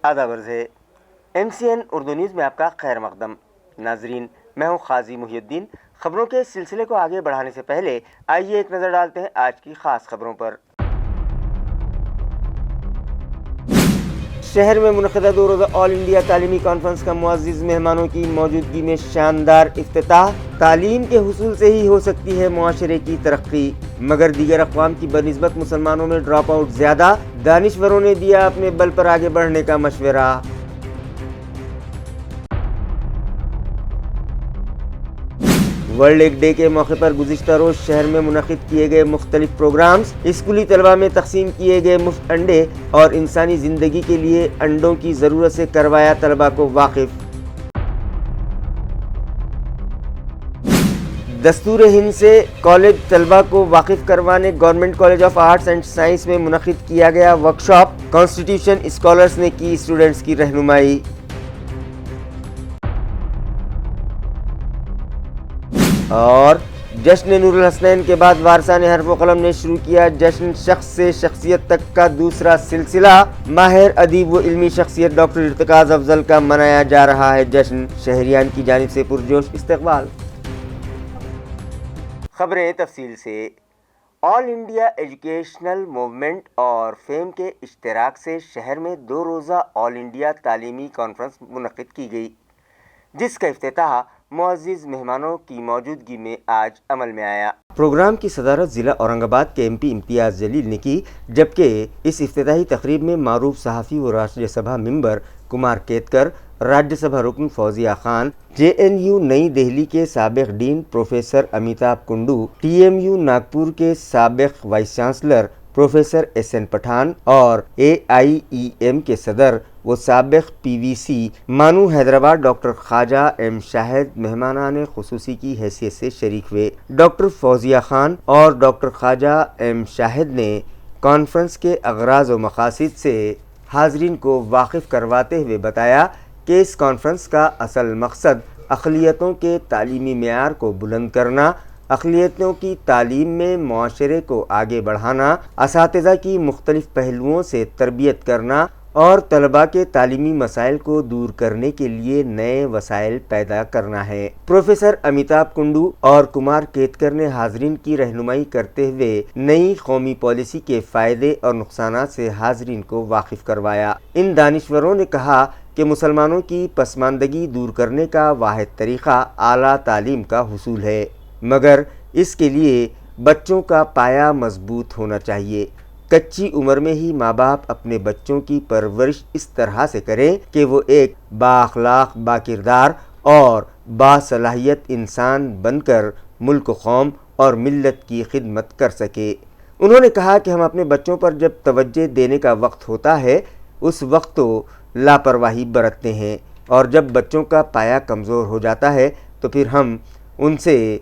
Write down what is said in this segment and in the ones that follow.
آداب عرض ہے MCN اردو نیوز میں آپ کا خیر مقدم. ناظرین، میں ہوں قاضی محی الدین. خبروں کے سلسلے کو آگے بڑھانے سے پہلے آئیے ایک نظر ڈالتے ہیں آج کی خاص خبروں پر. شہر میں منعقدہ 2 روزہ آل انڈیا تعلیمی کانفرنس کا معزز مہمانوں کی موجودگی میں شاندار افتتاح. تعلیم کے حصول سے ہی ہو سکتی ہے معاشرے کی ترقی، مگر دیگر اقوام کی بنسبت مسلمانوں میں ڈراپ آؤٹ زیادہ. دانشوروں نے دیا اپنے بل پر آگے بڑھنے کا مشورہ. ورلڈ ایگ ڈے کے موقع پر گزشتہ روز شہر میں منعقد کیے گئے مختلف پروگرامز. اسکولی طلبہ میں تقسیم کیے گئے مفت انڈے اور انسانی زندگی کے لیے انڈوں کی ضرورت سے کروایا طلبہ کو واقف. دستور ہند سے کالج طلبہ کو واقف کروانے government college of arts and science میں منعقد کیا گیا ورکشاپ. کانسٹیٹیوشن اسکالرز نے کی اسٹوڈنٹس کی رہنمائی. اور جشن نور الحسنین کے بعد وارثان حرف و قلم نے شروع کیا جشن شخص سے شخصیت تک کا دوسرا سلسلہ. ماہر ادیب و علمی شخصیت ڈاکٹر ارتکاز افضل کا منایا جا رہا ہے جشن. شہریان کی جانب سے پرجوش استقبال. خبریں تفصیل سے. آل انڈیا ایجوکیشنل موومنٹ اور فیم کے اشتراک سے شہر میں 2 روزہ آل انڈیا تعلیمی کانفرنس منعقد کی گئی، جس کا افتتاح معزز مہمانوں کی موجودگی میں آج عمل میں آیا. پروگرام کی صدارت ضلع اورنگ آباد کے MP امتیاز جلیل نے کی، جبکہ اس افتتاحی تقریب میں معروف صحافی و راجیہ سبھا ممبر کمار کیتکر، راجیہ سبھا رکن فوزیہ خان، JNU نئی دہلی کے سابق dean professor Amitabh Kundu, TMU Nagpur کے سابق vice chancellor professor SN Pathan اور AIEM کے صدر و سابق PVC MANUU Hyderabad doctor Khwaja M Shahid مہمانان خصوصی کی حیثیت سے شریک ہوئے. ڈاکٹر فوزیہ خان اور ڈاکٹر خواجہ M شاہد نے کانفرنس کے اغراض و مقاصد سے حاضرین کو واقف کرواتے ہوئے بتایا کہ اس کانفرنس کا اصل مقصد اقلیتوں کے تعلیمی معیار کو بلند کرنا، اقلیتوں کی تعلیم میں معاشرے کو آگے بڑھانا، اساتذہ کی مختلف پہلوؤں سے تربیت کرنا اور طلباء کے تعلیمی مسائل کو دور کرنے کے لیے نئے وسائل پیدا کرنا ہے. پروفیسر امیتابھ کنڈو اور کمار کیتکر نے حاضرین کی رہنمائی کرتے ہوئے نئی قومی پالیسی کے فائدے اور نقصانات سے حاضرین کو واقف کروایا. ان دانشوروں نے کہا کہ مسلمانوں کی پسماندگی دور کرنے کا واحد طریقہ اعلیٰ تعلیم کا حصول ہے، مگر اس کے لیے بچوں کا پایہ مضبوط ہونا چاہیے. کچی عمر میں ہی ماں باپ اپنے بچوں کی پرورش اس طرح سے کریں کہ وہ ایک بااخلاق، باکردار اور باصلاحیت انسان بن کر ملک و قوم اور ملت کی خدمت کر سکے. انہوں نے کہا کہ ہم اپنے بچوں پر جب توجہ دینے کا وقت ہوتا ہے اس وقت تو لاپرواہی برتتے ہیں، اور جب بچوں کا پایہ کمزور ہو جاتا ہے تو پھر ہم ان سے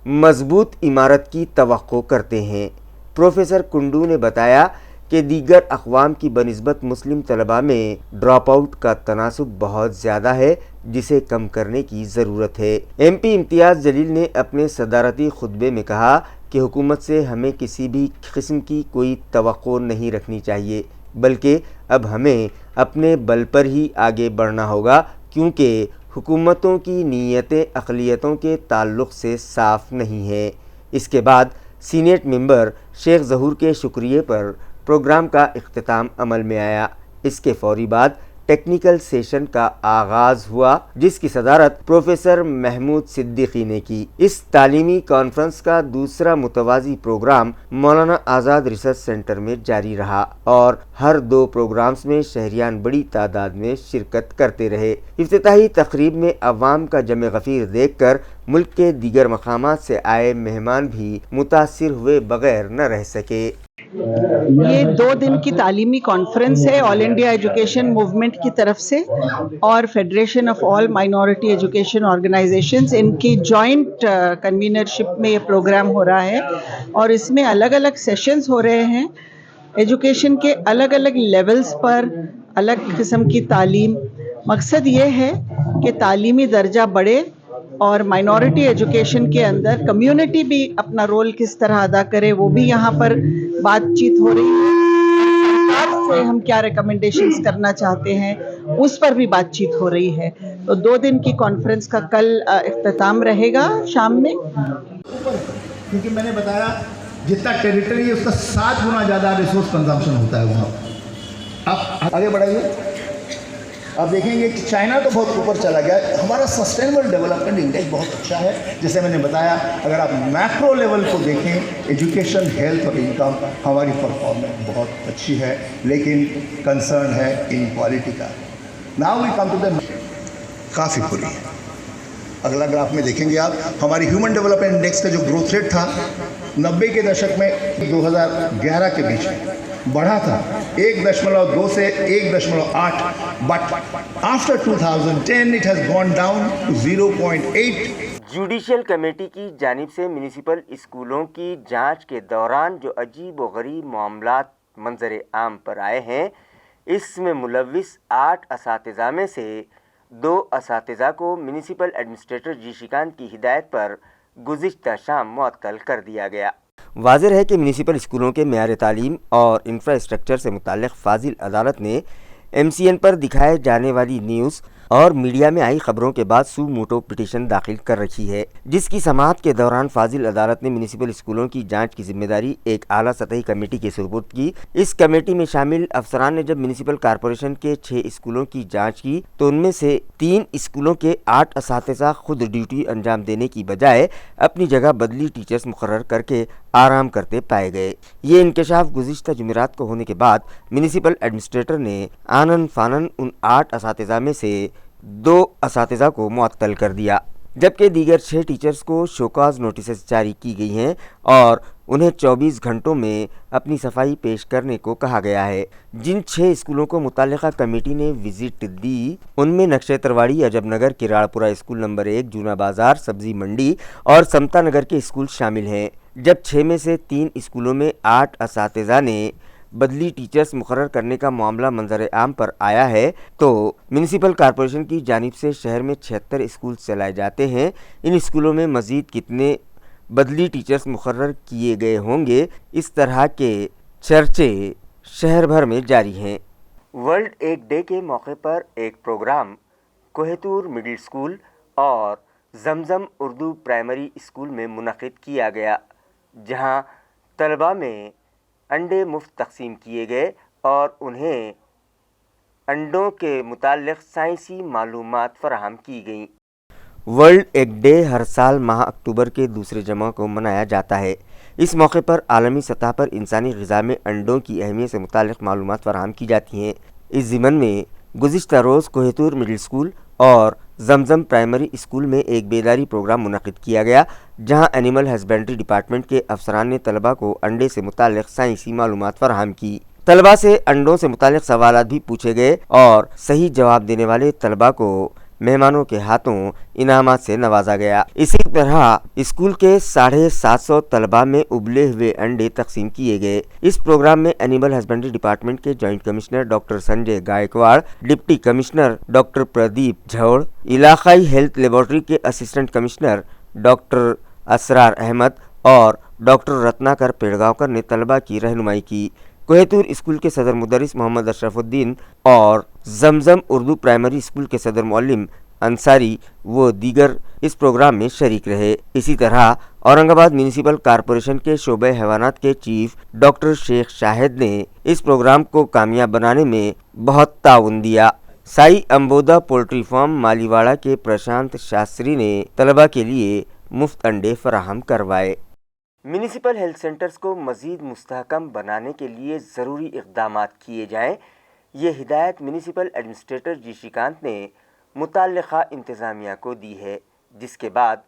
مضبوط عمارت کی توقع کرتے ہیں. پروفیسر کنڈو نے بتایا کہ دیگر اقوام کی بنسبت مسلم طلباء میں ڈراپ آؤٹ کا تناسب بہت زیادہ ہے، جسے کم کرنے کی ضرورت ہے. MP امتیاز جلیل نے اپنے صدارتی خطبے میں کہا کہ حکومت سے ہمیں کسی بھی قسم کی کوئی توقع نہیں رکھنی چاہیے، بلکہ اب ہمیں اپنے بل پر ہی آگے بڑھنا ہوگا، کیونکہ حکومتوں کی نیتیں اقلیتوں کے تعلق سے صاف نہیں ہیں. اس کے بعد سینیٹ ممبر شیخ ظہور کے شکریہ پر پروگرام کا اختتام عمل میں آیا. اس کے فوری بعد ٹیکنیکل سیشن کا آغاز ہوا، جس کی صدارت پروفیسر محمود صدیقی نے کی. اس تعلیمی کانفرنس کا دوسرا متوازی programme Maulana Azad research centre میں جاری رہا اور ہر 2 پروگرامز میں شہریان بڑی تعداد میں شرکت کرتے رہے. افتتاحی تقریب میں عوام کا جمع غفیر دیکھ کر ملک کے دیگر مقامات سے آئے مہمان بھی متاثر ہوئے بغیر نہ رہ سکے. یہ 2 دن کی تعلیمی کانفرنس ہے آل انڈیا ایجوکیشن موومنٹ کی طرف سے اور federation of all minority education organizations, ان کی جوائنٹ کنوینرشپ میں یہ پروگرام ہو رہا ہے، اور اس میں الگ الگ سیشنز ہو رہے ہیں ایجوکیشن کے الگ الگ لیولز پر، الگ قسم کی تعلیم. مقصد یہ ہے کہ تعلیمی درجہ بڑھے اور مائنورٹی ایجوکیشن کے اندر کمیونٹی بھی اپنا رول کس طرح ادا کرے، وہ بھی یہاں پر بات چیت ہو رہی ہے. में हम क्या रिकमेंडेशंस करना चाहते हैं, उस पर भी बातचीत हो रही है। तो 2 दिन की कॉन्फ्रेंस का कल इख्तिताम रहेगा शाम में। क्योंकि मैंने बताया जितना टेरिटरी है उसका 7 गुना ज़्यादा रिसोर्स कंजम्पशन होता है वहाँ पर। आप आगे बढ़ाइए, आप देखेंगे कि चाइना तो बहुत ऊपर चला गया। हमारा सस्टेनेबल डेवलपमेंट इंडेक्स बहुत अच्छा है। जैसे मैंने बताया, अगर आप मैक्रो लेवल को देखें, एजुकेशन, हेल्थ और इनकम, हमारी परफॉर्मेंस बहुत अच्छी है, लेकिन कंसर्न है इनक्वालिटी का। Now we come to the काफ़ी बुरी है। अगला ग्राफ में देखेंगे आप, हमारी ह्यूमन डेवलपमेंट इंडेक्स का जो ग्रोथ रेट था 90 के दशक में 2011 के बीच में बढ़ा था 1.2 से 1.8, but after 2010 it has gone down to 0.8। Judicial committee की जानिब से म्यूनिसिपल स्कूलों की जांच के दौरान जो अजीब व गरीब मामलात मंजर आम पर आए हैं, इसमें मुलव्विस 8 असातिज़ा में से 2 असातिज़ा को म्यूनिसिपल एडमिनिस्ट्रेटर जी श्रीकांत की हिदायत पर गुज़िश्ता शाम मुअत्तल कर दिया गया। वाज़ेह है कि म्यूनिसिपल स्कूलों के मेयार तालीम और इंफ्रास्ट्रक्चर से मुताल्लिक़ फाजिल अदालत ने MCN पर दिखाए जाने वाली न्यूज़ और मीडिया में आई खबरों के बाद सू मोटो पिटीशन दाखिल कर रखी है, जिसकी समाअत के दौरान फाजिल अदालत ने म्यूनिसिपल स्कूलों की जांच की जिम्मेदारी एक आला सतही कमेटी के सुपुर्द की। इस कमेटी में शामिल अफसरान ने जब म्यूनिसिपल कॉरपोरेशन के 6 स्कूलों की जांच की तो उनमें से 3 स्कूलों के 8 असातिज़ा खुद ड्यूटी अंजाम देने की बजाय अपनी जगह बदली टीचर्स मुकर्रर करके आराम करते पाए गए। ये इंकशाफ गुज़िश्ता जुमेरात को होने के बाद म्यूनिसिपल एडमिनिस्ट्रेटर ने आनन फानन उन 8 असातिज़ा में से 2 असातिज़ा को मुअत्तल कर दिया, जबकि दीगर 6 टीचर्स को शोकाज नोटिस जारी की गई हैं और उन्हें 24 घंटों में अपनी सफाई पेश करने को कहा गया है। जिन 6 स्कूलों को मुताल्लिका कमेटी ने विजिट दी, उनमें नक्शे तरवाड़ी, अजबनगर, किराड़पुरा स्कूल नंबर 1, जूना बाज़ार, सब्जी मंडी और समता नगर के स्कूल शामिल हैं। जब 6 में से 3 स्कूलों में 8 असातिज़ा ने बदली टीचर्स मुकर्रर करने का मामला मंजर आम पर आया है, तो म्यूनिसिपल कॉरपोरेशन की जानिब से शहर में 76 स्कूल चलाए जाते हैं। इन स्कूलों में मज़ीद कितने बदली टीचर्स मुकर्रर किए गए होंगे, इस तरह के चर्चे शहर भर में जारी हैं। वर्ल्ड एग डे के मौके पर एक प्रोग्राम कोहतूर मिडिल स्कूल और जमजम उर्दू प्राइमरी स्कूल में मुनक़िद किया गया, जहां तलबा में अंडे मुफ्त तकसीम किए गए और उन्हें अंडों के मुताल्लिक़ साइंसी मालूमात फराहम की गईं। वर्ल्ड एग डे हर साल माह अक्टूबर के दूसरे जुमा को मनाया जाता है। इस मौके पर आलमी सतह पर इंसानी ग़िज़ा में अंडों की अहमियत से मुताल्लिक़ मालूमात फराहम की जाती हैं। इस ज़िमन में गुज़िश्ता रोज़ कोहतूर मिडिल स्कूल और जमजम प्राइमरी स्कूल में एक बेदारी प्रोग्राम मुनक़िद किया गया, जहां एनिमल हस्बेंड्री डिपार्टमेंट के अफसरान ने तलबा को अंडे से मुताल्लिक़ साइंसी मालूमात फराहम की। तलबा से अंडों से मुताल्लिक़ सवालात भी पूछे गए और सही जवाब देने वाले तलबा को मेहमानों के हाथों इनामात से नवाजा गया। इसी तरह स्कूल के 750 तलबा में उबले हुए अंडे तकसीम किए गए। इस प्रोग्राम में एनिमल हस्बेंड्री डिपार्टमेंट के joint commissioner doctor Sanjay Gaikwad, deputy commissioner doctor Pradeep Jhaud, इलाकाई हेल्थ लेबॉर्ट्री के assistant commissioner doctor Israr Ahmed और डॉक्टर रत्नाकर पेड़गांवकर ने तलबा की रहनुमाई की। कोहतूर स्कूल के सदर मुदर्रिस मोहम्मद अशरफुद्दीन और जमजम उर्दू प्राइमरी स्कूल के सदर मुअल्लिम अंसारी वो दीगर इस प्रोग्राम में शरीक रहे। इसी तरह औरंगाबाद म्यूनिसिपल कॉरपोरेशन के शोबे हैवानात के चीफ डॉक्टर शेख शाहिद ने इस प्रोग्राम को कामयाब बनाने में बहुत ताउन दिया। साई अंबोदा पोल्ट्री फार्म मालीवाड़ा के प्रशांत शास्त्री ने तलबा के लिए मुफ्त अंडे फराहम करवाए। म्यूनिसिपल हेल्थ सेंटर्स को मज़ीद मुस्तहकम बनाने के लिए ज़रूरी इक़दामात किए जाएँ, ये हिदायत म्यूनिसिपल एडमिनिस्ट्रेटर जी श्रीकांत ने मुताल्लिक़ा इंतज़ामिया को दी है, जिसके बाद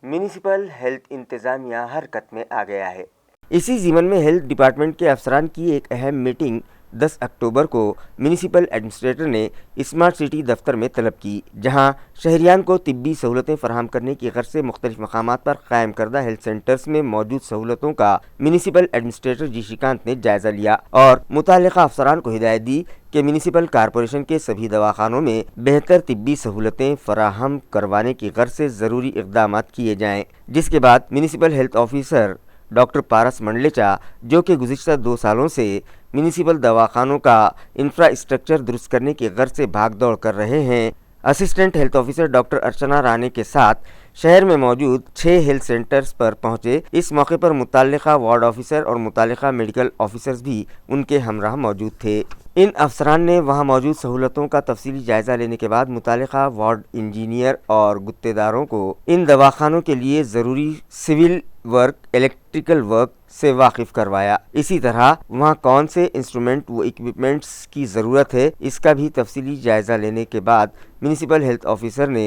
म्यूनिसिपल हेल्थ इंतज़ामिया हरकत में आ गया है। इसी ज़िमन में हेल्थ डिपार्टमेंट के अफसरान की एक अहम मीटिंग 10 अक्टूबर को म्यूनिसिपल एडमिनिस्ट्रेटर ने स्मार्ट सिटी दफ्तर में तलब की, जहां शहरियान को तिब्बी सहूलतें फराहम करने की गर्ज से मुख्तलिफ मकामात पर कायम करदा हेल्थ सेंटर्स में मौजूद सहूलतों का म्यूनिसिपल एडमिनिस्ट्रेटर जी श्रीकांत ने जायज़ा लिया और मुताल्लिक़ा अफसरान को हिदायत दी कि म्यूनिसिपल कॉरपोरेशन के सभी दवाखानों में बेहतर तिब्बी सहूलतें फराहम करवाने की गर्ज से ज़रूरी इक़दामात किए जाएँ। जिसके बाद municipal health officer doctor Paras Mandlecha, जो कि गुज़िश्ता 2 सालों से म्यूनिसिपल दवाखानों का इंफ्रास्ट्रक्चर दुरुस्त करने की गर्ज से भाग दौड़ कर रहे हैं। Assistant health officer doctor Archana Rane के साथ शहर में मौजूद 6 हेल्थ सेंटर्स पर पहुंचे। इस मौके पर मुताल्लिका वार्ड ऑफिसर और मुताल्लिका मेडिकल ऑफिसर्स भी उनके हमराह मौजूद थे। इन अफसरान ने वहां मौजूद सहूलतों का तफसीली जायजा लेने के बाद मुताल्लिका वार्ड इंजीनियर और गुत्तेदारों को इन दवाखानों के लिए ज़रूरी सिविल वर्क, इलेक्ट्रिकल वर्क से वाकिफ करवाया। इसी तरह वहां कौन से इंस्ट्रूमेंट व इक्विपमेंट्स की ज़रूरत है, इसका भी तफसीली जायजा लेने के बाद म्यूनिसिपल हेल्थ ऑफिसर ने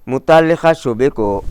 मुताल्लिका शोबे को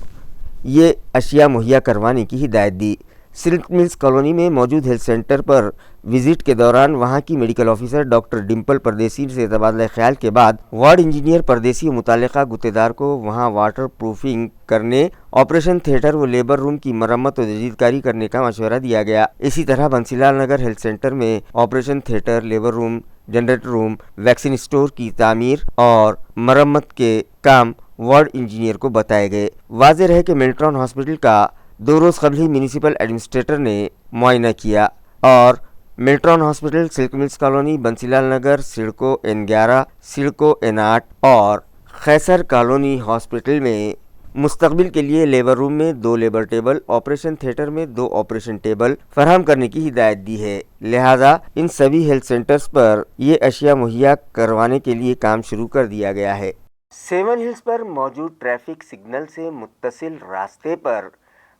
ये अशिया मुहैया करवाने की हिदायत दी। सिल्क मिल्स कॉलोनी में मौजूद हेल्थ सेंटर पर विजिट के दौरान वहां की मेडिकल ऑफिसर डॉक्टर डिम्पल परदेसी से तबादला ख्याल के बाद वार्ड इंजीनियर परदेसी और मुताल्लिका गुत्तेदार को वहां वाटर प्रूफिंग करने, ऑपरेशन थिएटर व लेबर रूम की मरम्मत और जदीदकारी करने का मशवरा दिया गया। इसी तरह बंसीलाल नगर हेल्थ सेंटर में operation theatre, labour room, generator room, vaccine store की तामीर और मरम्मत के काम वार्ड इंजीनियर को बताए गए। वाज़ेह रहे कि मिल्ट्रॉन हॉस्पिटल का 2 रोज़ कबल ही म्यूनिसिपल एडमिनिस्ट्रेटर ने मुआयना किया और मिल्ट्रॉन hospital, silk mills colony, Bansilal Nagar, CIDCO N11, CIDCO N8 और खैसर कॉलोनी हॉस्पिटल में मुस्तकबिल के लिए लेबर रूम में 2 लेबर टेबल, ऑपरेशन थिएटर में 2 ऑपरेशन टेबल फराहम करने की हिदायत दी है। लिहाजा इन सभी हेल्थ सेंटर्स पर ये अशिया मुहैया करवाने के लिए काम शुरू कर दिया गया है। 7 हिल्स पर मौजूद ट्रैफिक सिग्नल से मुत्तसिल रास्ते पर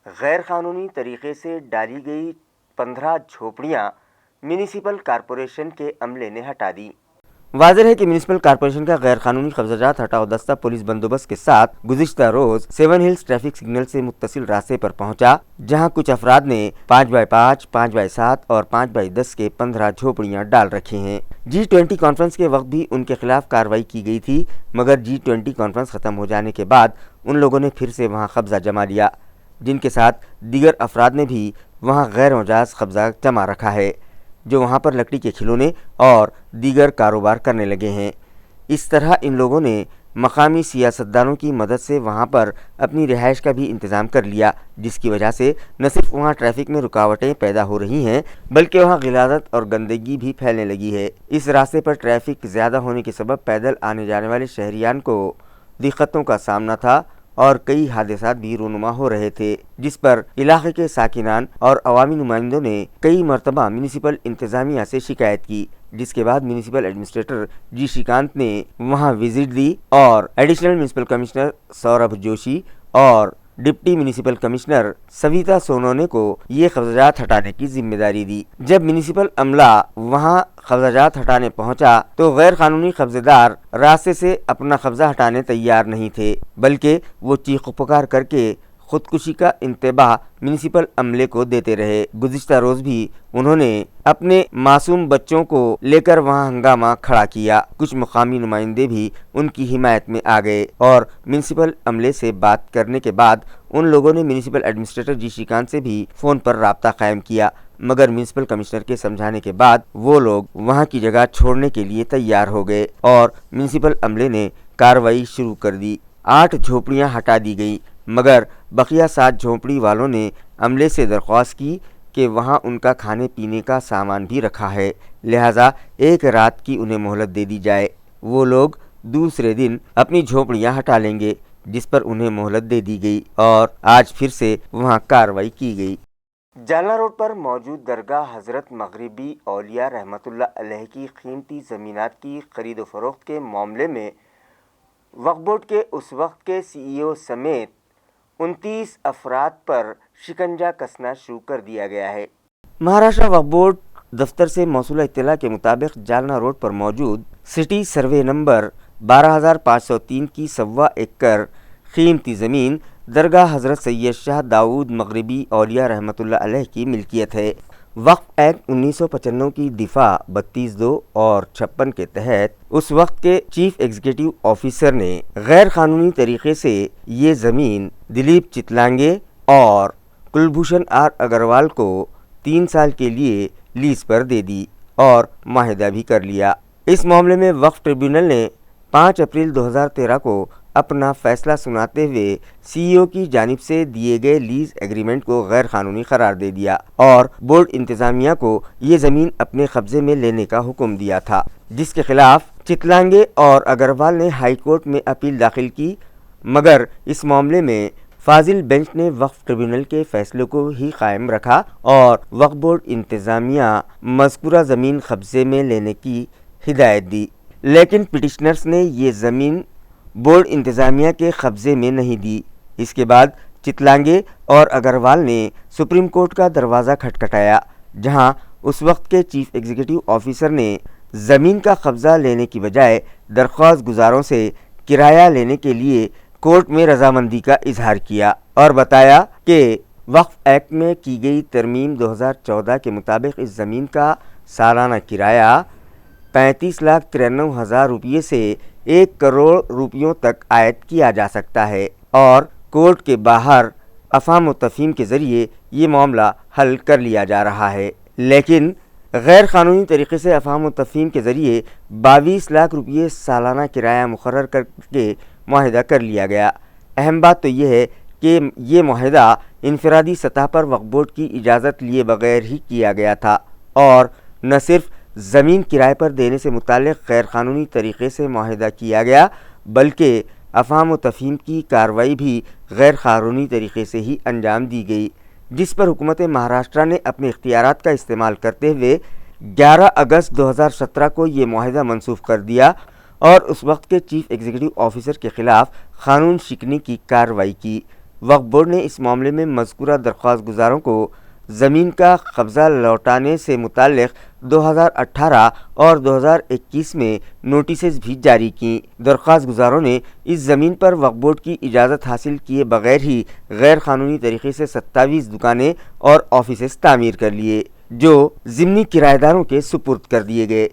गैर कानूनी तरीके से डाली गई 15 झोपड़ियाँ म्यूनिसिपल कॉरपोरेशन के अमले ने हटा दी। वाज़ेह है कि म्यूनिसिपल कॉरपोरेशन का गैर कानूनी कब्जाजात हटाओ दस्ता पुलिस बंदोबस्त के साथ गुज़िश्ता रोज 7 हिल्स ट्रैफिक सिग्नल से मुत्तसिल रास्ते पर पहुंचा, जहां कुछ अफराद ने 5x5, 5x7 और 5x10 के 15 झोपड़ियां डाल रखी हैं। G20 कॉन्फ्रेंस के वक्त भी उनके खिलाफ कार्रवाई की गई थी, मगर G20 कॉन्फ्रेंस ख़त्म हो जाने के बाद उन लोगों ने फिर से वहाँ कब्जा जमा लिया, जिनके साथ दीगर अफराद ने भी वहाँ गैर मजाज कब्जा जमा रखा है, जो वहाँ पर लकड़ी के खिलौने और दीगर कारोबार करने लगे हैं। इस तरह इन लोगों ने मकामी सियासतदानों की मदद से वहाँ पर अपनी रिहाइश का भी इंतज़ाम कर लिया, जिसकी वजह से न सिर्फ वहाँ ट्रैफिक में रुकावटें पैदा हो रही हैं, बल्कि वहाँ गिलाज़त और गंदगी भी फैलने लगी है। इस रास्ते पर ट्रैफिक ज़्यादा होने के सबब पैदल आने जाने वाले शहरियान को दिक्कतों का सामना था और कई हादसात भी रूनुमा हो रहे थे, जिस पर इलाके के साकिनान और अवामी नुमाइंदों ने कई मरतबा म्यूनिसिपल इंतज़ामिया से शिकायत की, जिसके बाद म्यूनिसिपल एडमिनिस्ट्रेटर जी श्रीकांत ने वहां विजिट दी और additional municipal commissioner Saurabh Joshi और deputy municipal commissioner Savita Sonone को ये कब्जात हटाने की जिम्मेदारी दी। जब म्यूनिसिपल अमला वहां कब्जात हटाने पहुंचा तो गैर कानूनी कब्जेदार रास्ते से अपना कब्जा हटाने तैयार नहीं थे, बल्कि वो चीख पुकार करके खुदकुशी का इंतबाह म्यूनिसिपल अमले को देते रहे। गुज़िश्ता रोज़ भी उन्होंने अपने मासूम बच्चों को लेकर वहां हंगामा खड़ा किया। कुछ मुकामी नुमाइंदे भी उनकी हिमायत में आ गए और म्यूनिसिपल अमले से बात करने के बाद उन लोगों ने म्यूनिसिपल एडमिनिस्ट्रेटर जी श्रीकांत से भी फ़ोन पर राब्ता कायम किया, मगर म्यूनिसिपल कमिश्नर के समझाने के बाद वो लोग वहाँ की जगह छोड़ने के लिए तैयार हो गए और म्यूनिसिपल अमले ने कार्रवाई शुरू कर दी। 8 झोपड़ियाँ हटा दी गई, मगर बकिया 7 झोंपड़ी वालों ने अमले से दरख्वास्त की कि वहाँ उनका खाने पीने का सामान भी रखा है, लिहाजा 1 रात की उन्हें मोहलत दे दी जाए। वो लोग दूसरे दिन अपनी झोपड़ियाँ हटा लेंगे, जिस पर उन्हें मोहलत दे दी गई और आज फिर से वहाँ कार्रवाई की गई। जालना रोड पर मौजूद दरगाह हज़रत मगरिबी औलिया रहमतुल्लाह अलैह की कीमती ज़मीनात की खरीद व फरोख्त के मामले में वक्फ बोर्ड के उस वक्त के CEO समेत 29 अफराद पर शिकंजा कसना शुरू कर दिया गया है। महाराष्ट्र वक्फ बोर्ड दफ्तर से मौसूला इत्तला के मुताबिक जालना रोड पर मौजूद सिटी सर्वे नंबर 12,503 की 1.25 एकड़ कीमती ज़मीन दरगाह हज़रत सैयद शाह दाऊद मगरिबी औलिया रहमतुल्लाह अलैह की मिल्कियत है। वक्फ एक्ट 1995 की दिफा 32(2) और 56 के तहत उस वक्त के चीफ एग्जीक्यूटिव ऑफिसर ने गैर कानूनी तरीके से ये ज़मीन दिलीप चितलांगे और कुलभूषण R अग्रवाल को 3 साल के लिए लीज पर दे दी और माहिदा भी कर लिया। इस मामले में वक्फ ट्रिब्यूनल ने 5 अप्रैल 2013 को اپنا فیصلہ سناتے ہوئے سی ای او کی جانب سے دیے گئے لیز ایگریمنٹ کو غیر قانونی قرار دے دیا اور بورڈ انتظامیہ کو یہ زمین اپنے قبضے میں لینے کا حکم دیا تھا، جس کے خلاف چتلانگے اور اگروال نے ہائی کورٹ میں اپیل داخل کی، مگر اس معاملے میں فاضل بینچ نے وقف ٹریبیونل کے فیصلے کو ہی قائم رکھا اور وقف بورڈ انتظامیہ مذکورہ زمین قبضے میں لینے کی ہدایت دی، لیکن پٹیشنرز نے یہ زمین بورڈ انتظامیہ کے قبضے میں نہیں دی۔ اس کے بعد چتلانگے اور اگروال نے سپریم کورٹ کا دروازہ کھٹکھٹایا، جہاں اس وقت کے چیف ایگزیکٹو آفیسر نے زمین کا قبضہ لینے کی بجائے درخواست گزاروں سے کرایہ لینے کے لیے کورٹ میں رضامندی کا اظہار کیا اور بتایا کہ وقف ایکٹ میں کی گئی ترمیم 2014 کے مطابق اس زمین کا سالانہ کرایہ 35,93,000 روپیے سے 1 کروڑ روپیوں تک عائد کیا جا سکتا ہے اور کورٹ کے باہر افہام و تفہیم کے ذریعے یہ معاملہ حل کر لیا جا رہا ہے، لیکن غیر قانونی طریقے سے افہام و تفہیم کے ذریعے 22 لاکھ روپیے سالانہ کرایہ مقرر کر کے معاہدہ کر لیا گیا۔ اہم بات تو یہ ہے کہ یہ معاہدہ انفرادی سطح پر وقف بورڈ کی اجازت لیے بغیر ہی کیا گیا تھا اور نہ صرف زمین کرائے پر دینے سے متعلق غیر قانونی طریقے سے معاہدہ کیا گیا، بلکہ افہام و تفہیم کی کارروائی بھی غیر قانونی طریقے سے ہی انجام دی گئی، جس پر حکومت مہاراشٹرا نے اپنے اختیارات کا استعمال کرتے ہوئے 11 اگست 2017 کو یہ معاہدہ منسوخ کر دیا اور اس وقت کے چیف ایگزیکٹو آفیسر کے خلاف قانون شکنی کی کارروائی کی۔ وقف بورڈ نے اس معاملے میں مذکورہ درخواست گزاروں کو زمین کا قبضہ لوٹانے سے متعلق 2018 اور 2021 میں نوٹسز بھی جاری کیں۔ درخواست گزاروں نے اس زمین پر وقف بورڈ کی اجازت حاصل کیے بغیر ہی غیر قانونی طریقے سے 27 دکانیں اور آفیسز تعمیر کر لیے، جو ضمنی کرایہ داروں کے سپرد کر دیے گئے،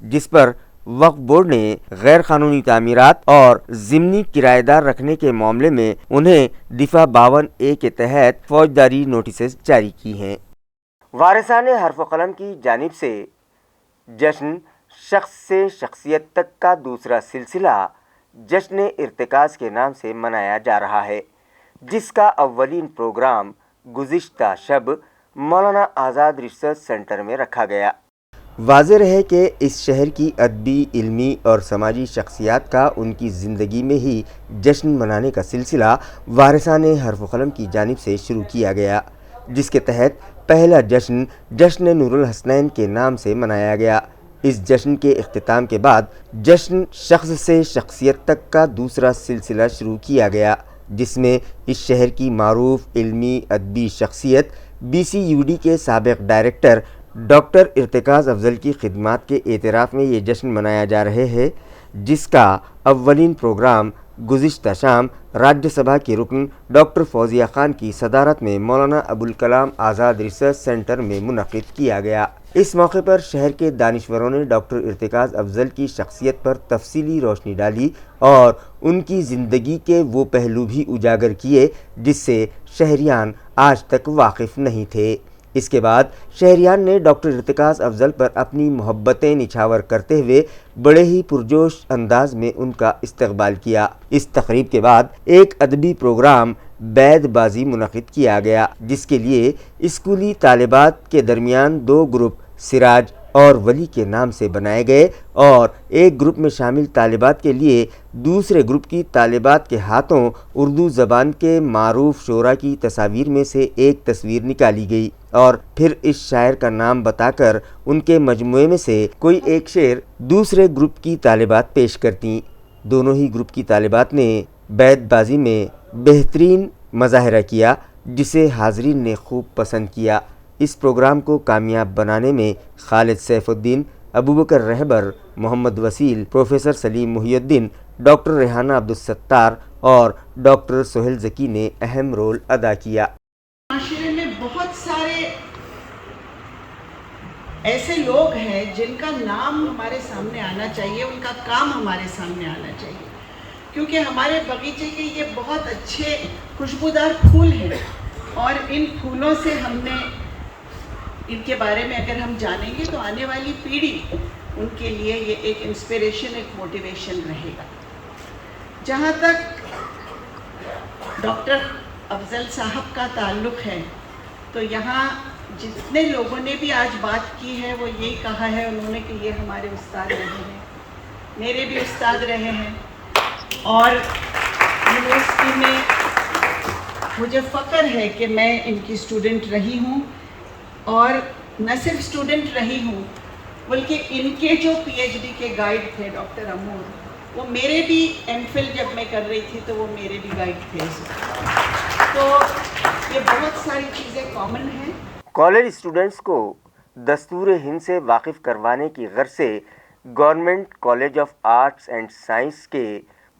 جس پر وقف بورڈ نے غیر قانونی تعمیرات اور ضمنی کرایہ دار رکھنے کے معاملے میں انہیں دفعہ 52A کے تحت فوجداری نوٹسز جاری کی ہیں۔ وارثان حرف و قلم کی جانب سے جشن شخص سے شخصیت تک کا دوسرا سلسلہ جشن ارتکاز کے نام سے منایا جا رہا ہے، جس کا اولین پروگرام گزشتہ شب مولانا آزاد ریسرچ سینٹر میں رکھا گیا۔ واضح ہے کہ اس شہر کی ادبی، علمی اور سماجی شخصیات کا ان کی زندگی میں ہی جشن منانے کا سلسلہ وارثان حرف و قلم کی جانب سے شروع کیا گیا، جس کے تحت پہلا جشن جشن نور الحسنین کے نام سے منایا گیا۔ اس جشن کے اختتام کے بعد جشن شخص سے شخصیت تک کا دوسرا سلسلہ شروع کیا گیا، جس میں اس شہر کی معروف علمی ادبی شخصیت BCUD کے سابق ڈائریکٹر ڈاکٹر ارتکاز افضل کی خدمات کے اعتراف میں یہ جشن منایا جا رہے ہے، جس کا اولین پروگرام گزشتہ شام راجیہ سبھا کے رکن ڈاکٹر فوزیہ خان کی صدارت میں مولانا ابوالکلام آزاد ریسرچ سینٹر میں منعقد کیا گیا۔ اس موقع پر شہر کے دانشوروں نے ڈاکٹر ارتکاز افضل کی شخصیت پر تفصیلی روشنی ڈالی اور ان کی زندگی کے وہ پہلو بھی اجاگر کیے جس سے شہریان آج تک واقف نہیں تھے۔ اس کے بعد شہریان نے ڈاکٹر ارتکاز افضل پر اپنی محبتیں نچھاور کرتے ہوئے بڑے ہی پرجوش انداز میں ان کا استقبال کیا۔ اس تقریب کے بعد ایک ادبی پروگرام بیت بازی منعقد کیا گیا، جس کے لیے اسکولی طالبات کے درمیان 2 گروپ سراج اور ولی کے نام سے بنائے گئے اور ایک گروپ میں شامل طالبات کے لیے دوسرے گروپ کی طالبات کے ہاتھوں اردو زبان کے معروف شعراء کی تصاویر میں سے ایک تصویر نکالی گئی اور پھر اس شاعر کا نام بتا کر ان کے مجموعے میں سے کوئی ایک شعر دوسرے گروپ کی طالبات پیش کرتیں۔ دونوں ہی گروپ کی طالبات نے بیت بازی میں بہترین مظاہرہ کیا، جسے حاضرین نے خوب پسند کیا۔ اس پروگرام کو کامیاب بنانے میں خالد سیف الدین، ابوبکر رہبر، محمد وسیل، پروفیسر سلیم محی الدین، ڈاکٹر ریحانہ عبدالستار اور ڈاکٹر سہیل ذکی نے اہم رول ادا کیا۔ معاشرے میں بہت سارے ایسے لوگ ہیں جن کا نام ہمارے سامنے آنا چاہیے، ان کا کام ہمارے سامنے آنا چاہیے، کیونکہ ہمارے باغیچے کے یہ بہت اچھے خوشبودار پھول ہیں اور ان پھولوں سے ہم نے ان کے بارے میں اگر ہم جانیں گے تو آنے والی پیڑھی ان کے لیے یہ ایک انسپریشن، ایک موٹیویشن رہے گا۔ जहाँ तक डॉक्टर अफजल साहब का ताल्लुक़ है, तो यहाँ जितने लोगों ने भी आज बात की है वो यही कहा है उन्होंने कि ये हमारे उस्ताद रहे हैं, मेरे भी उस्ताद रहे हैं, और यूनिवर्सिटी में मुझे फ़ख्र है कि मैं इनकी स्टूडेंट रही हूँ, और न सिर्फ स्टूडेंट रही हूँ बल्कि इनके जो पीएचडी के गाइड थे डॉक्टर अमूर, वो मेरे भी एमफिल जब मैं कर रही थी तो वो मेरे भी गाइड थे। तो ये बहुत सारी चीज़ें कॉमन हैं। कॉलेज स्टूडेंट्स को दस्तूर हिंद से वाकिफ़ करवाने की गर्ज से government college of arts and science के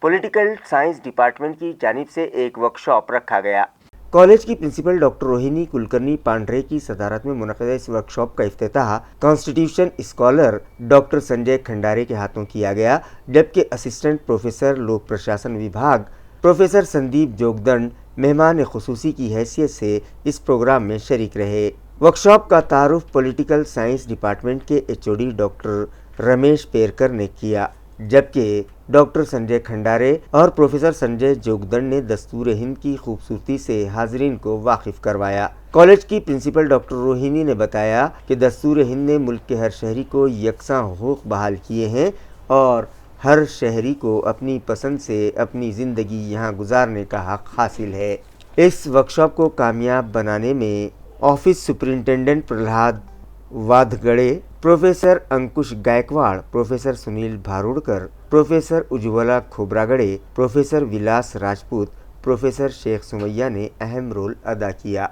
पॉलिटिकल साइंस डिपार्टमेंट की जानिब से एक वर्कशॉप रखा गया। कॉलेज की प्रिंसिपल डॉक्टर रोहिणी कुलकर्णी पांड्रे की सदारत में मुनक़िदा इस वर्कशॉप का इफ्तिताह constitution scholar doctor Sanjay Khandare के हाथों किया गया, जबकि असिस्टेंट प्रोफेसर लोक प्रशासन विभाग प्रोफेसर संदीप जोगदंड मेहमान खुसूसी की हैसियत से इस प्रोग्राम में शरीक रहे। वर्कशॉप का तारुफ पॉलिटिकल साइंस डिपार्टमेंट के एचओडी डॉक्टर रमेश पेरकर ने किया, जबकि डॉक्टर संजय खंडारे और प्रोफेसर संजय जोगदंड ने दस्तूर हिंद की खूबसूरती से हाजरीन को वाकिफ करवाया। कॉलेज की प्रिंसिपल डॉक्टर रोहिणी ने बताया कि दस्तूर हिंद ने मुल्क के हर शहरी को यकसां हुकूक बहाल किए हैं और हर शहरी को अपनी पसंद से अपनी ज़िंदगी यहाँ गुजारने का हक हासिल है। इस वर्कशॉप को कामयाब बनाने में office superintendent Prahlad Wadhgade, professor Ankush Gaikwad, professor Sunil Bharudkar, professor Ujjwala Khobragade, professor Vilas Rajput, professor Shaikh Sumaiya ने अहम रोल अदा किया।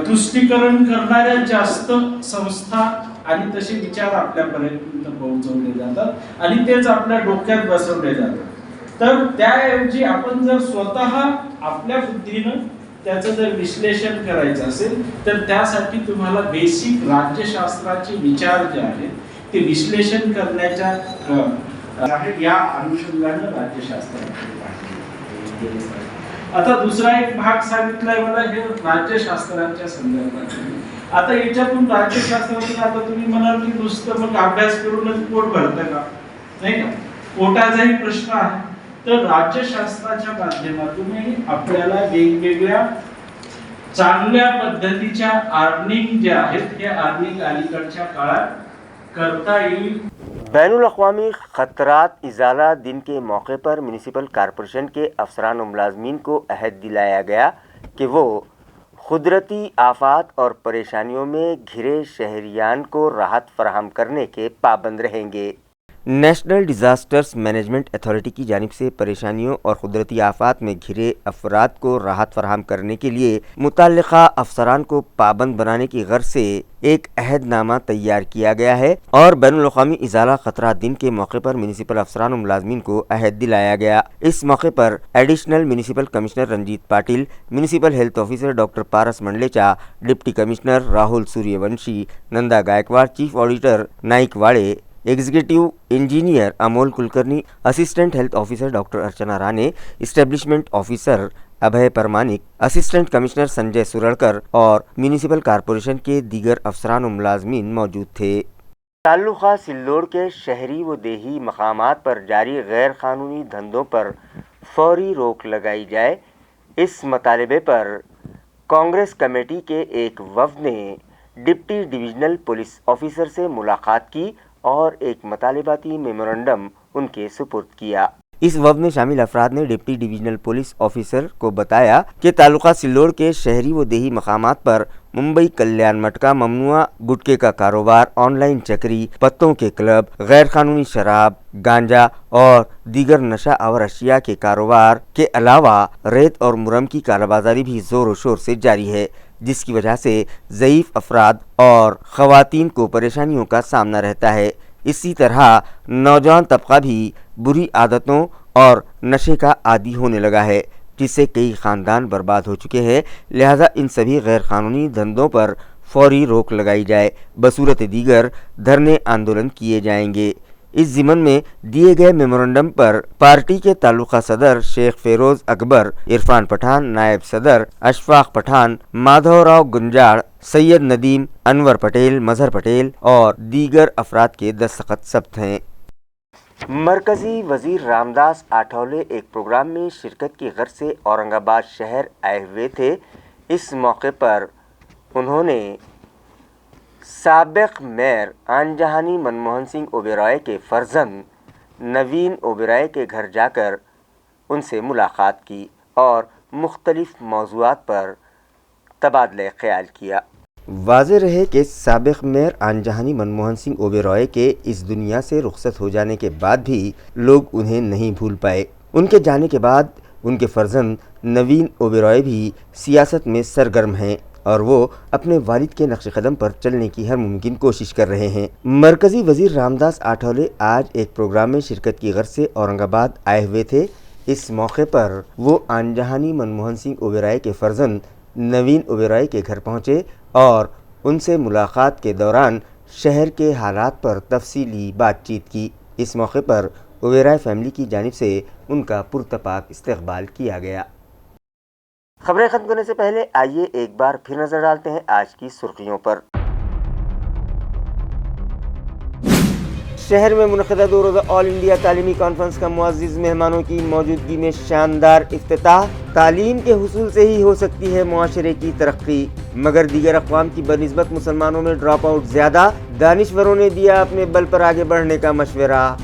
तुष्टीकरण करणाऱ्या जास्त संस्था आणि तसे विचार आपल्यापर्यंत पोहोचवले जातात आणि तेच आपल्या डोक्यात बसवले जातात। तर त्याऐवजी आपण जर स्वतः आपल्या बुद्धीनं त्याचं जर विश्लेषण करायचं असेल तर त्यासाठी तुम्हाला बेसिक राज्यशास्त्राचे विचार जे आहेत ते विश्लेषण करण्याच्या या अनुषंगाने राज्यशास्त्राचे आता दुसरा एक भाग सांगितलाय मला हे राज्यशास्त्राच्या संदर्भात। आता याच्यातून राज्यशास्त्रातून आता तुम्ही म्हणाल की नुसतं मग अभ्यास करूनच पोट भरतं का, नाही का, पोटाचाही प्रश्न आहे। तर राज्यशास्त्राच्या माध्यमातूनही आपल्याला वेगवेगळ्या चांगल्या पद्धतीच्या अर्निंग जे आहेत हे अर्निंग अलीकडच्या काळात करता येईल। बैनुल अक़वामी ख़तरात इज़ाला दिन के मौके पर म्यूनिसिपल कॉरपोरेशन के अफसरान और मुलाजमीन को अहद दिलाया गया कि वो कुदरती आफात और परेशानियों में घिरे शहरियान को राहत फराहम करने के पाबंद रहेंगे। नेशनल डिज़ास्टर्स मैनेजमेंट अथॉरिटी की जानिब से परेशानियों और कुदरती आफात में घिरे अफराद को राहत फराहम करने के लिए मुतल्लिक़ा अफसरान को पाबंद बनाने की गर्ज से एक अहदनामा तैयार किया गया है और बैनुल अक़वामी इज़ाला ख़तरात दिन के मौके पर म्यूनिसिपल अफसरान और मुलाजमीन को अहद दिलाया गया। इस मौके पर additional municipal commissioner Ranjeet Patil, municipal health officer doctor Paras Mandlecha, deputy commissioner Rahul Suryawanshi, Nanda Gaikwad, chief auditor Naik Wade, executive engineer Amol Kulkarni, assistant health officer doctor Archana Rane, establishment officer Abhay Paramanik, assistant commissioner Sanjay Suradkar और म्यूनिसिपल कॉरपोरेशन के दीगर अफसरान और मुलाजमीन मौजूद थे। ताल्लुक़ा सिल्लोड़ के शहरी व देही मकामात पर जारी गैर कानूनी धंधों पर फौरी रोक लगाई जाए, इस मुतालबे पर कांग्रेस कमेटी के एक वफ़द ने डिप्टी डिविजनल पुलिस ऑफिसर से मुलाकात की और एक मुतालिबाती मेमोरेंडम उनके सुपुर्द किया। इस वफ़द में शामिल अफराद ने डिप्टी डिविजनल पुलिस ऑफिसर को बताया कि तालुका सिल्लोड़ के शहरी व देही मकामात पर मुंबई कल्याण मटका, ममनुआ गुटके का कारोबार, ऑनलाइन चक्री, पत्तों के क्लब, गैर कानूनी शराब, गांजा और दीगर नशा आवर अशिया के कारोबार के अलावा रेत और मुरम की कालाबाजारी भी जोर शोर से जारी है, जिसकी वजह से ज़ईफ़ अफराद और ख़वातीन को परेशानियों का सामना रहता है। इसी तरह नौजवान तबका भी बुरी आदतों और नशे का आदी होने लगा है, जिससे कई ख़ानदान बर्बाद हो चुके हैं। लिहाजा इन सभी गैर कानूनी धंधों पर फौरी रोक लगाई जाए, बसूरत दीगर धरने आंदोलन किए जाएंगे। इस ज़िमन में दिए गए मेमोरेंडम पर पार्टी के तालुका सदर शेख फेरोज़ अकबर, इरफान पठान, नायब सदर अशफाक पठान, माधवराव गुंजाड़, सैयद नदीम, अनवर पटेल, मजहर पटेल और दीगर अफराद के दस्तखत सब्त हैं। مرکزی وزیر رام داس آٹھولے ایک پروگرام میں شرکت کی غرض سے اورنگ آباد شہر آئے ہوئے تھے۔ اس موقع پر انہوں نے سابق میئر آنجہانی منموہن سنگھ اوبرائے کے فرزند نوین اوبرائے کے گھر جا کر ان سے ملاقات کی اور مختلف موضوعات پر تبادلہ خیال کیا۔ واضح رہے کہ سابق میئر آنجہانی منموہن سنگھ اوبرائے کے اس دنیا سے رخصت ہو جانے کے بعد بھی لوگ انہیں نہیں بھول پائے۔ ان کے جانے کے بعد ان کے فرزند نوین اوبرائے بھی سیاست میں سرگرم ہیں اور وہ اپنے والد کے نقش قدم پر چلنے کی ہر ممکن کوشش کر رہے ہیں۔ مرکزی وزیر رام داس آٹھولے آج ایک پروگرام میں شرکت کی غرض سے اورنگ آباد آئے ہوئے تھے۔ اس موقع پر وہ آنجہانی منموہن سنگھ اوبرائے کے فرزند نوین اوبرائے کے گھر پہنچے اور ان سے ملاقات کے دوران شہر کے حالات پر تفصیلی بات چیت کی۔ اس موقع پر اوبرائے فیملی کی جانب سے ان کا پرتپاک استقبال کیا گیا۔ خبریں ختم کرنے سے پہلے آئیے ایک بار پھر نظر ڈالتے ہیں آج کی سرخیوں پر۔ شہر میں منعقدہ 2 روزہ آل انڈیا تعلیمی کانفرنس کا معزز مہمانوں کی موجودگی میں شاندار افتتاح۔ تعلیم کے حصول سے ہی ہو سکتی ہے معاشرے کی ترقی، مگر دیگر اقوام کی بنسبت مسلمانوں میں ڈراپ آؤٹ زیادہ، دانشوروں نے دیا اپنے بل پر آگے بڑھنے کا مشورہ۔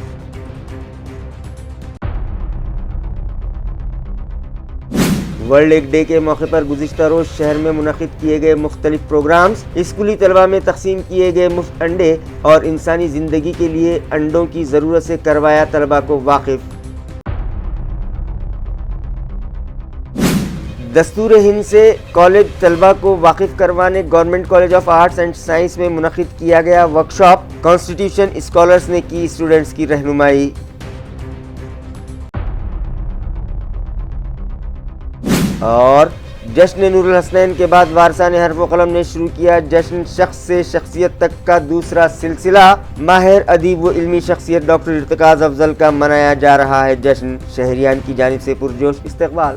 ورلڈ ایگ ڈے کے موقع پر گزشتہ روز شہر میں منعقد کیے گئے مختلف پروگرامز، اسکولی طلباء میں تقسیم کیے گئے مفت انڈے اور انسانی زندگی کے لیے انڈوں کی ضرورت سے کروایا طلباء کو واقف۔ دستور ہند سے کالج طلباء کو واقف کروانے government college of arts and science میں منعقد کیا گیا ورکشاپ، کانسٹیٹیوشن اسکالرز نے کی اسٹوڈنٹس کی رہنمائی۔ اور جشن نور الحسنین کے بعد وارثان حرف و قلم نے شروع کیا جشن شخص سے شخصیت تک کا دوسرا سلسلہ۔ ماہر ادیب و علمی شخصیت ڈاکٹر ارتکاز افضل کا منایا جا رہا ہے جشن، شہریان کی جانب سے پرجوش استقبال۔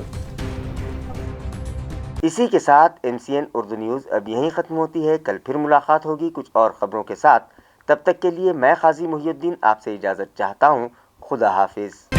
اسی کے ساتھ MCN اردو نیوز اب یہیں ختم ہوتی ہے۔ کل پھر ملاقات ہوگی کچھ اور خبروں کے ساتھ، تب تک کے لیے میں قاضی محی الدین آپ سے اجازت چاہتا ہوں۔ خدا حافظ۔